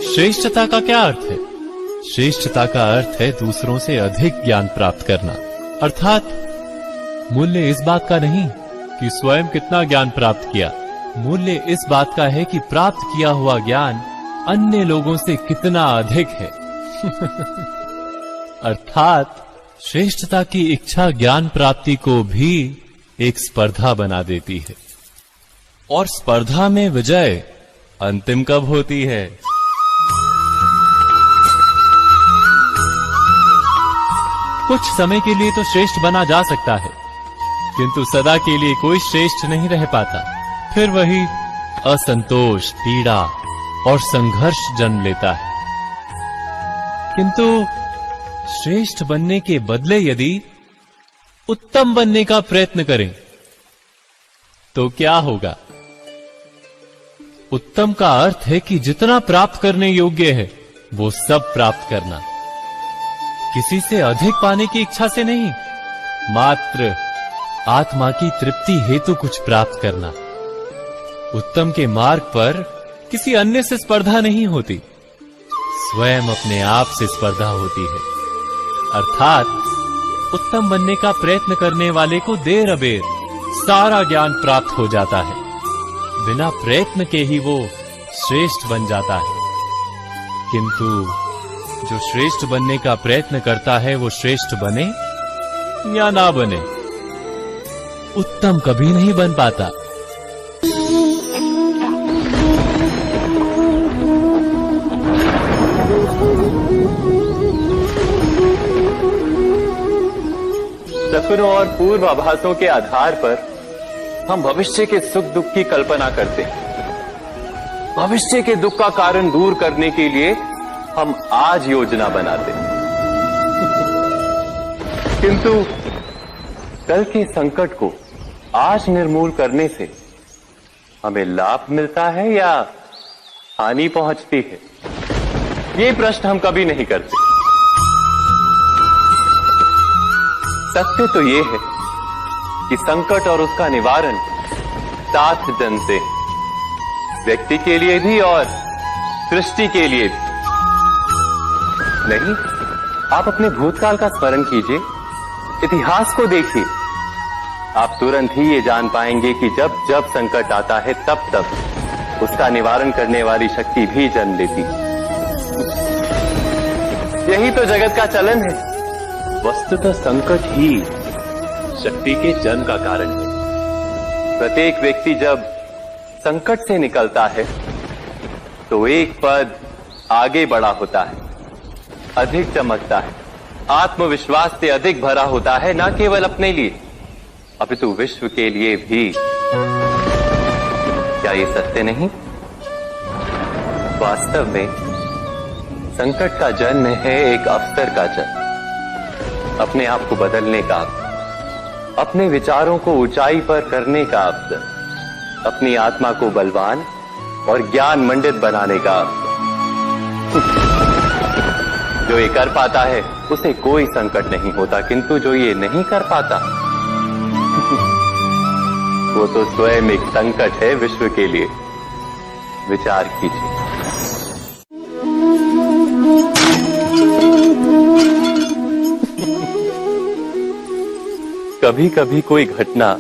श्रेष्ठता का क्या अर्थ है? श्रेष्ठता का अर्थ है दूसरों से अधिक ज्ञान प्राप्त करना। अर्थात मूल्य इस बात का नहीं कि स्वयं कितना ज्ञान प्राप्त किया, मूल्य इस बात का है कि प्राप्त किया हुआ ज्ञान अन्य लोगों से कितना अधिक है। अर्थात श्रेष्ठता की इच्छा ज्ञान प्राप्ति को भी एक स्पर्धा बना देती है। और स्पर्धा में विजय अंतिम कब होती है? कुछ समय के लिए तो श्रेष्ठ बना जा सकता है, किंतु सदा के लिए कोई श्रेष्ठ नहीं रह पाता। फिर वही असंतोष, पीड़ा और संघर्ष जन्म लेता है। किंतु श्रेष्ठ बनने के बदले यदि उत्तम बनने का प्रयत्न करें तो क्या होगा? उत्तम का अर्थ है कि जितना प्राप्त करने योग्य है वो सब प्राप्त करना, किसी से अधिक पाने की इच्छा से नहीं, मात्र आत्मा की तृप्ति हेतु कुछ प्राप्त करना। उत्तम के मार्ग पर किसी अन्य से स्पर्धा नहीं होती, स्वयं अपने आप से स्पर्धा होती है। अर्थात उत्तम बनने का प्रयत्न करने वाले को देर अबेर सारा ज्ञान प्राप्त हो जाता है, बिना प्रयत्न के ही वो श्रेष्ठ बन जाता है। किंतु जो श्रेष्ठ बनने का प्रयत्न करता है वो श्रेष्ठ बने या ना बने, उत्तम कभी नहीं बन पाता। सपनों और पूर्वाभासों के आधार पर हम भविष्य के सुख दुख की कल्पना करते हैं। भविष्य के दुख का कारण दूर करने के लिए हम आज योजना बनाते हैं। किंतु कल के संकट को आज निर्मूल करने से हमें लाभ मिलता है या हानि पहुंचती है, ये प्रश्न हम कभी नहीं करते। सत्य तो ये है कि संकट और उसका निवारण साथ जनते हैं, व्यक्ति के लिए भी और सृष्टि के लिए भी। नहीं, आप अपने भूतकाल का स्मरण कीजिए, इतिहास को देखिए, आप तुरंत ही ये जान पाएंगे कि जब जब संकट आता है तब तब उसका निवारण करने वाली शक्ति भी जन्म लेती है। यही तो जगत का चलन है। वस्तुतः संकट ही शक्ति के जन्म का कारण है। प्रत्येक व्यक्ति जब संकट से निकलता है तो एक पद आगे बढ़ा होता है, अधिक चमकता है, आत्मविश्वास से अधिक भरा होता है, न केवल अपने लिए अपितु विश्व के लिए भी। क्या ये सत्य नहीं? वास्तव में संकट का जन्म है एक अवसर का जन्म, अपने आप को बदलने का अवसर, अपने विचारों को ऊंचाई पर करने का अवसर, अपनी आत्मा को बलवान और ज्ञान मंडित बनाने का अवसर। जो ये कर पाता है उसे कोई संकट नहीं होता, किंतु जो ये नहीं कर पाता वो तो स्वयं एक संकट है विश्व के लिए। विचार कीजिए। कभी कभी कोई घटना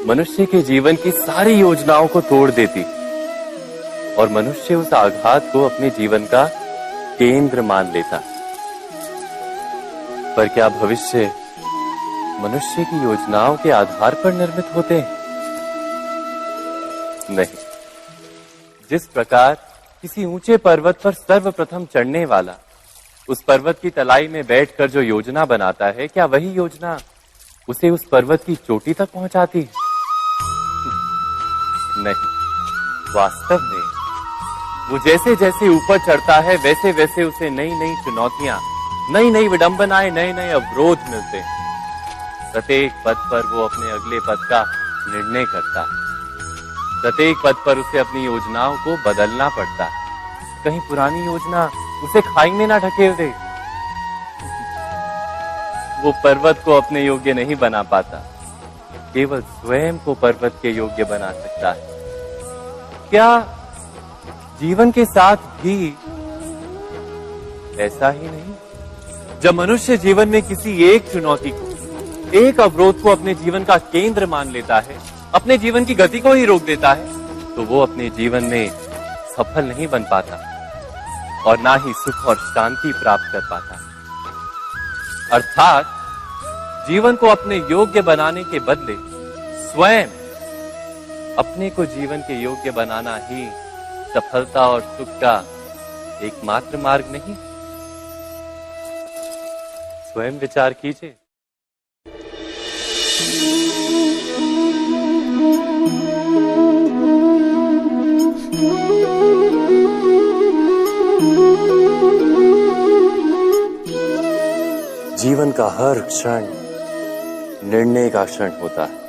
मनुष्य के जीवन की सारी योजनाओं को तोड़ देती और मनुष्य उस आघात को अपने जीवन का केंद्र मान लेता। पर क्या भविष्य मनुष्य की योजनाओं के आधार पर निर्मित होते हैं? नहीं। जिस प्रकार किसी ऊंचे पर्वत पर सर्वप्रथम चढ़ने वाला उस पर्वत की तलाई में बैठकर जो योजना बनाता है, क्या वही योजना उसे उस पर्वत की चोटी तक पहुंचाती है? नहीं। वास्तव में वो जैसे जैसे ऊपर चढ़ता है वैसे वैसे उसे नई नई चुनौतियां, नई नई विडंबनाएं, नए नए अवरोध मिलते हैं। प्रत्येक पद पर वो अपने अगले पद का निर्णय करता है। प्रत्येक पद पर उसे अपनी योजनाओं को बदलना पड़ता है। कहीं पुरानी योजना उसे खाई में ना ढकेल दे। वो पर्वत को अपने योग्य नहीं बना पाता, केवल स्वयं को पर्वत के योग्य बना सकता है। क्या जीवन के साथ भी ऐसा ही नहीं? जब मनुष्य जीवन में किसी एक चुनौती को, एक अवरोध को अपने जीवन का केंद्र मान लेता है, अपने जीवन की गति को ही रोक देता है, तो वो अपने जीवन में सफल नहीं बन पाता और ना ही सुख और शांति प्राप्त कर पाता। अर्थात जीवन को अपने योग्य बनाने के बदले स्वयं अपने को जीवन के योग्य बनाना ही सफलता और सुख का एकमात्र मार्ग नहीं। स्वयं विचार कीजिए। जीवन का हर क्षण निर्णय का क्षण होता है।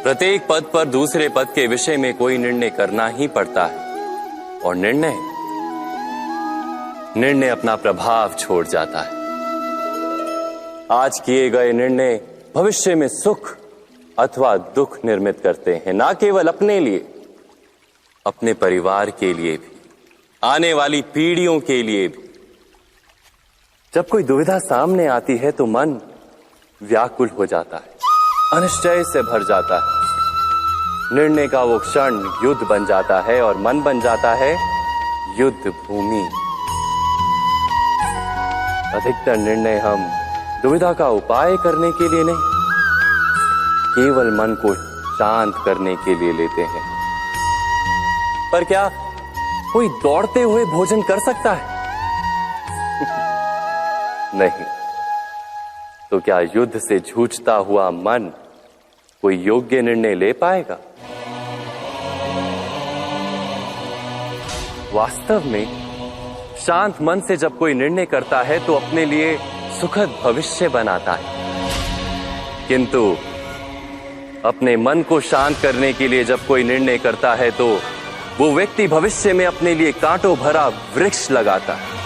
प्रत्येक पद पर दूसरे पद के विषय में कोई निर्णय करना ही पड़ता है और निर्णय अपना प्रभाव छोड़ जाता है। आज किए गए निर्णय भविष्य में सुख अथवा दुख निर्मित करते हैं, ना केवल अपने लिए, अपने परिवार के लिए भी, आने वाली पीढ़ियों के लिए भी। जब कोई दुविधा सामने आती है तो मन व्याकुल हो जाता है, अनिश्चय से भर जाता है। निर्णय का वो क्षण युद्ध बन जाता है और मन बन जाता है युद्ध भूमि। अधिकतर निर्णय हम दुविधा का उपाय करने के लिए नहीं, केवल मन को शांत करने के लिए लेते हैं। पर क्या कोई दौड़ते हुए भोजन कर सकता है? नहीं। तो क्या युद्ध से जूझता हुआ मन कोई योग्य निर्णय ले पाएगा? वास्तव में शांत मन से जब कोई निर्णय करता है तो अपने लिए सुखद भविष्य बनाता है। किंतु अपने मन को शांत करने के लिए जब कोई निर्णय करता है तो वो व्यक्ति भविष्य में अपने लिए कांटों भरा वृक्ष लगाता है।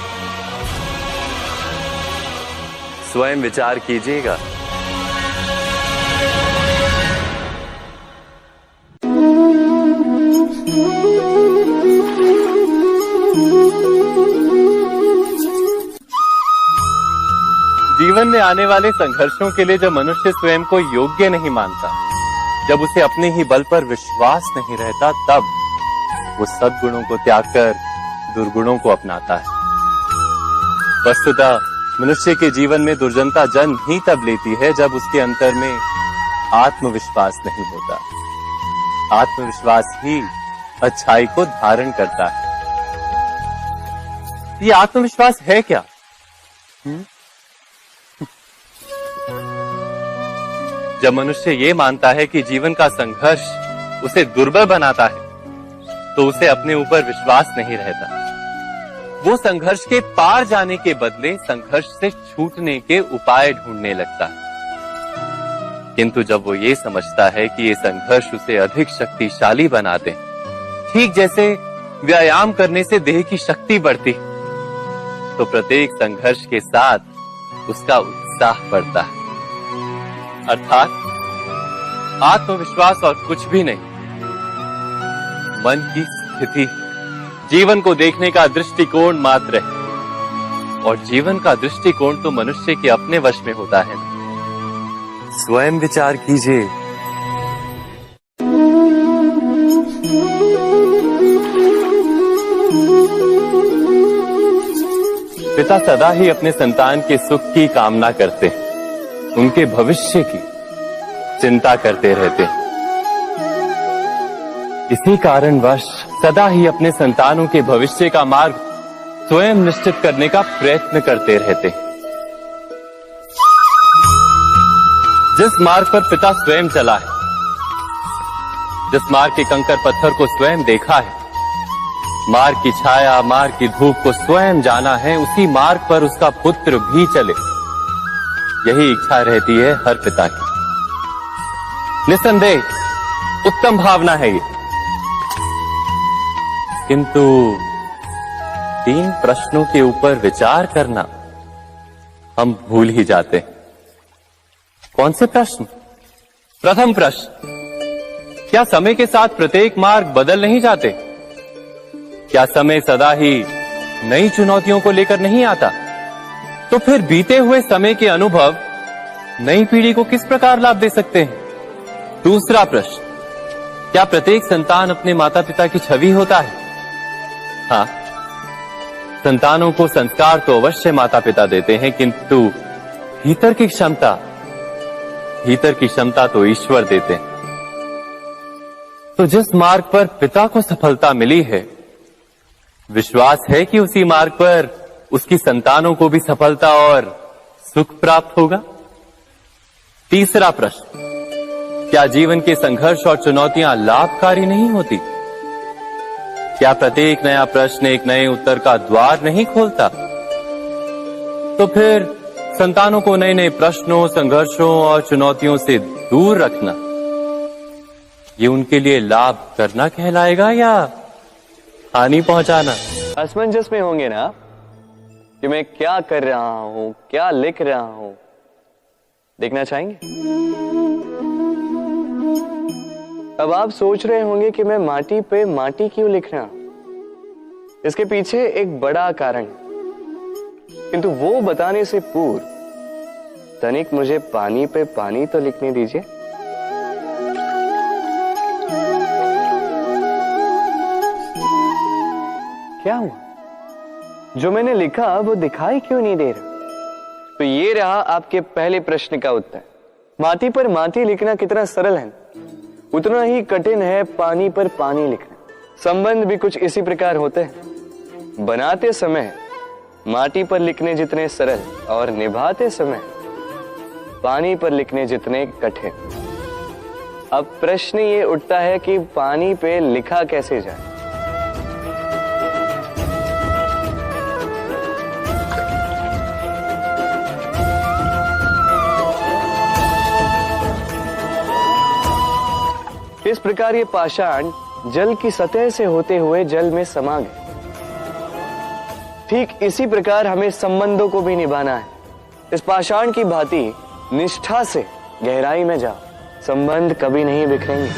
स्वयं विचार कीजिएगा। जीवन में आने वाले संघर्षों के लिए जब मनुष्य स्वयं को योग्य नहीं मानता, जब उसे अपने ही बल पर विश्वास नहीं रहता, तब वो सद्गुणों को त्याग कर दुर्गुणों को अपनाता है। वस्तुतः मनुष्य के जीवन में दुर्जनता जन्म ही तब लेती है जब उसके अंतर में आत्मविश्वास नहीं होता। आत्मविश्वास ही अच्छाई को धारण करता है। ये आत्मविश्वास है क्या? जब मनुष्य ये मानता है कि जीवन का संघर्ष उसे दुर्बल बनाता है, तो उसे अपने ऊपर विश्वास नहीं रहता। वो संघर्ष के पार जाने के बदले संघर्ष से छूटने के उपाय ढूंढने लगता है। किंतु जब वो ये समझता है कि ये संघर्ष उसे अधिक शक्तिशाली बनाते हैं, ठीक जैसे व्यायाम करने से देह की शक्ति बढ़ती, तो प्रत्येक संघर्ष के साथ उसका उत्साह बढ़ता है। अर्थात आत्मविश्वास और कुछ भी नहीं, मन की स्थिति, जीवन को देखने का दृष्टिकोण मात्र है। और जीवन का दृष्टिकोण तो मनुष्य के अपने वश में होता है। स्वयं विचार कीजिए। पिता सदा ही अपने संतान के सुख की कामना करते हैं, उनके भविष्य की चिंता करते रहते हैं। इसी कारणवश सदा ही अपने संतानों के भविष्य का मार्ग स्वयं निश्चित करने का प्रयत्न करते रहते हैं। जिस मार्ग पर पिता स्वयं चला है, जिस मार्ग के कंकर पत्थर को स्वयं देखा है, मार्ग की छाया, मार्ग की धूप को स्वयं जाना है, उसी मार्ग पर उसका पुत्र भी चले, यही इच्छा रहती है हर पिता की। निस्संदेह उत्तम भावना है ये। किंतु 3 प्रश्नों के ऊपर विचार करना हम भूल ही जाते हैं। कौन से प्रश्न? प्रथम प्रश्न, क्या समय के साथ प्रत्येक मार्ग बदल नहीं जाते? क्या समय सदा ही नई चुनौतियों को लेकर नहीं आता? तो फिर बीते हुए समय के अनुभव नई पीढ़ी को किस प्रकार लाभ दे सकते हैं? दूसरा प्रश्न, क्या प्रत्येक संतान अपने माता पिता की छवि होता है? हाँ, संतानों को संस्कार तो अवश्य माता पिता देते हैं, किंतु भीतर की क्षमता तो ईश्वर देते हैं। तो जिस मार्ग पर पिता को सफलता मिली है, विश्वास है कि उसी मार्ग पर उसकी संतानों को भी सफलता और सुख प्राप्त होगा। तीसरा प्रश्न, क्या जीवन के संघर्ष और चुनौतियां लाभकारी नहीं होती? क्या प्रत्येक नया प्रश्न एक नए उत्तर का द्वार नहीं खोलता? तो फिर संतानों को नए नए प्रश्नों, संघर्षों और चुनौतियों से दूर रखना, ये उनके लिए लाभ करना कहलाएगा या हानि पहुंचाना? असमंजस में होंगे ना कि मैं क्या कर रहा हूं, क्या लिख रहा हूं, देखना चाहेंगे? अब आप सोच रहे होंगे कि मैं माटी पे माटी क्यों लिख रहा हूं। इसके पीछे एक बड़ा कारण है, किंतु वो बताने से पूर्व तनिक मुझे पानी पे पानी तो लिखने दीजिए। क्या हुआ? जो मैंने लिखा वो दिखाई क्यों नहीं दे रहा? तो ये रहा आपके पहले प्रश्न का उत्तर। माटी पर माटी लिखना कितना सरल है, उतना ही कठिन है पानी पर पानी लिखना। संबंध भी कुछ इसी प्रकार होते हैं। बनाते समय माटी पर लिखने जितने सरल और निभाते समय पानी पर लिखने जितने कठिन। अब प्रश्न ये उठता है कि पानी पे लिखा कैसे जाए। इस प्रकार ये पाषाण जल की सतह से होते हुए जल में समा गए। ठीक इसी प्रकार हमें संबंधों को भी निभाना है। इस पाषाण की भांति निष्ठा से गहराई में जाओ, संबंध कभी नहीं बिखरेंगे।